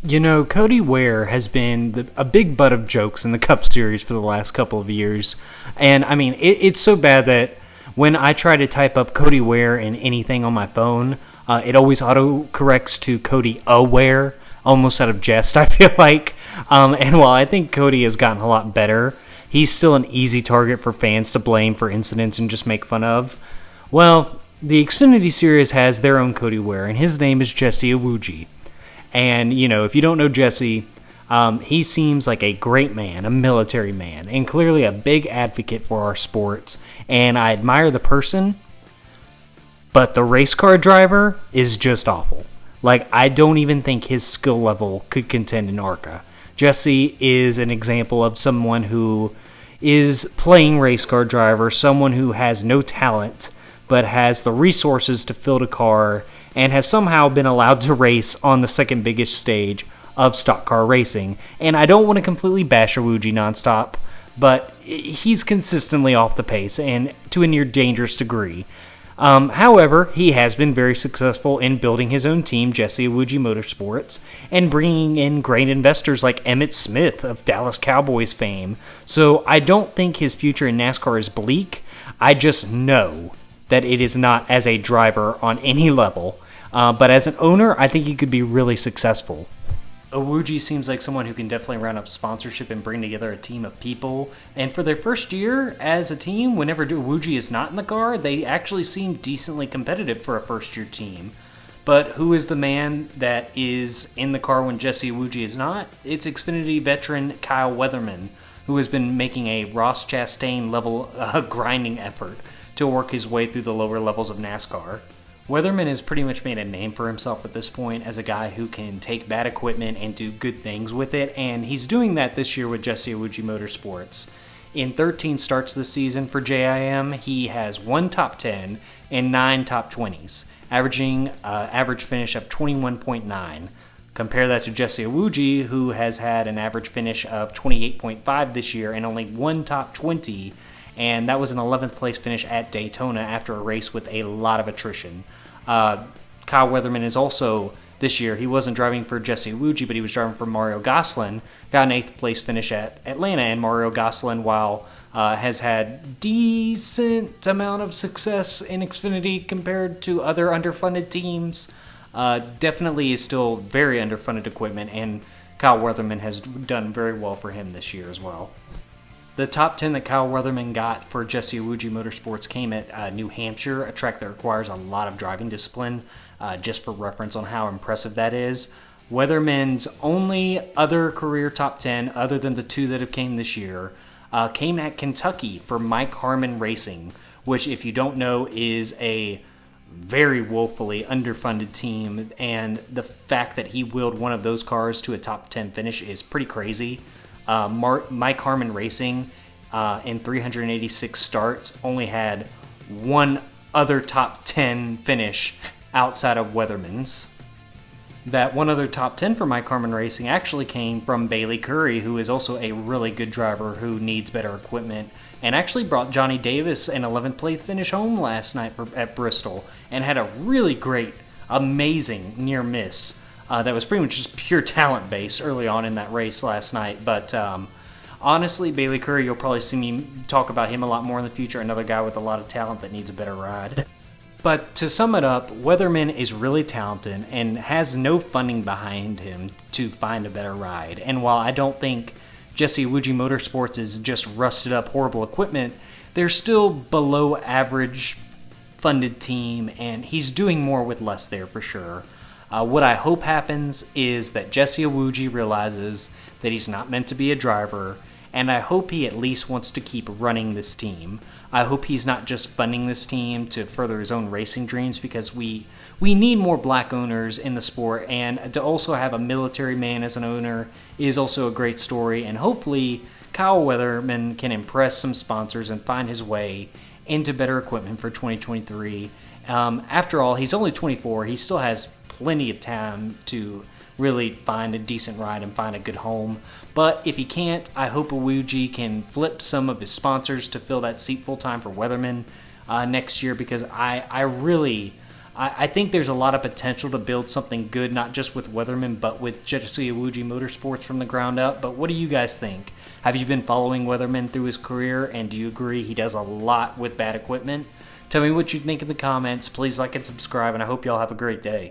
You know, Cody Ware has been a big butt of jokes in the Cup Series for the last couple of years. And, I mean, it's so bad that when I try to type up Cody Ware in anything on my phone, it always auto-corrects to Cody Aware, almost out of jest, I feel like. And while I think Cody has gotten a lot better, he's still an easy target for fans to blame for incidents and just make fun of. Well, the Xfinity Series has their own Cody Ware, and his name is Jesse Iwuji. And, you know, if you don't know Jesse, he seems like a great man, a military man, and clearly a big advocate for our sports. And I admire the person, but the race car driver is just awful. Like, I don't even think his skill level could contend in ARCA. Jesse is an example of someone who is playing race car driver, someone who has no talent, but has the resources to fill a car and has somehow been allowed to race on the second biggest stage of stock car racing. And I don't want to completely bash Iwuji nonstop, but he's consistently off the pace and to a near dangerous degree. However, he has been very successful in building his own team, Jesse Iwuji Motorsports, and bringing in great investors like Emmett Smith of Dallas Cowboys fame. So I don't think his future in NASCAR is bleak. I just know that it is not as a driver on any level. But as an owner, I think he could be really successful. Iwuji seems like someone who can definitely round up sponsorship and bring together a team of people. And for their first year as a team, whenever Iwuji is not in the car, they actually seem decently competitive for a first-year team. But who is the man that is in the car when Jesse Iwuji is not? It's Xfinity veteran Kyle Weatherman, who has been making a Ross Chastain level grinding effort to work his way through the lower levels of NASCAR. Weatherman has pretty much made a name for himself at this point as a guy who can take bad equipment and do good things with it, and he's doing that this year with Jesse Iwuji Motorsports. In 13 starts this season for JIM, he has 1 top 10 and 9 top 20s, averaging average finish of 21.9. Compare that to Jesse Iwuji, who has had an average finish of 28.5 this year and only 1 top 20, and that was an 11th place finish at Daytona after a race with a lot of attrition. Kyle Weatherman is also, this year, he wasn't driving for Jesse Iwuji, but he was driving for Mario Gosselin, got an 8th place finish at Atlanta, and Mario Gosselin, while has had decent amount of success in Xfinity compared to other underfunded teams, definitely is still very underfunded equipment, and Kyle Weatherman has done very well for him this year as well. The top 10 that Kyle Weatherman got for Jesse Iwuji Motorsports came at New Hampshire, a track that requires a lot of driving discipline, just for reference on how impressive that is. Weatherman's only other career top 10, other than the 2 that have came this year, came at Kentucky for Mike Harmon Racing, which, if you don't know, is a very woefully underfunded team, and the fact that he wheeled one of those cars to a top 10 finish is pretty crazy. Mike Harmon Racing, in 386 starts, only had 1 other top 10 finish outside of Weatherman's. That 1 other top 10 for Mike Harmon Racing actually came from Bailey Curry, who is also a really good driver who needs better equipment, and actually brought Johnny Davis an 11th place finish home last night at Bristol, and had a really great, amazing near miss. That was pretty much just pure talent base early on in that race last night. But honestly, Bailey Curry, you'll probably see me talk about him a lot more in the future. Another guy with a lot of talent that needs a better ride. But to sum it up, Weatherman is really talented and has no funding behind him to find a better ride. And while I don't think Jesse Iwuji Motorsports is just rusted up horrible equipment, they're still below average funded team, and he's doing more with less there for sure. What I hope happens is that Jesse Iwuji realizes that he's not meant to be a driver, and I hope he at least wants to keep running this team. I hope he's not just funding this team to further his own racing dreams, because we need more black owners in the sport, and to also have a military man as an owner is also a great story, and hopefully Kyle Weatherman can impress some sponsors and find his way into better equipment for 2023. After all, he's only 24. He still has plenty of time to really find a decent ride and find a good home. But if he can't, I hope Iwuji can flip some of his sponsors to fill that seat full time for Weatherman next year, because I really I think there's a lot of potential to build something good, not just with Weatherman, but with Jayski Iwuji Motorsports from the ground up. But what do you guys think? Have you been following Weatherman through his career, and do you agree he does a lot with bad equipment? Tell me what you think in the comments. Please like and subscribe, and I hope y'all have a great day.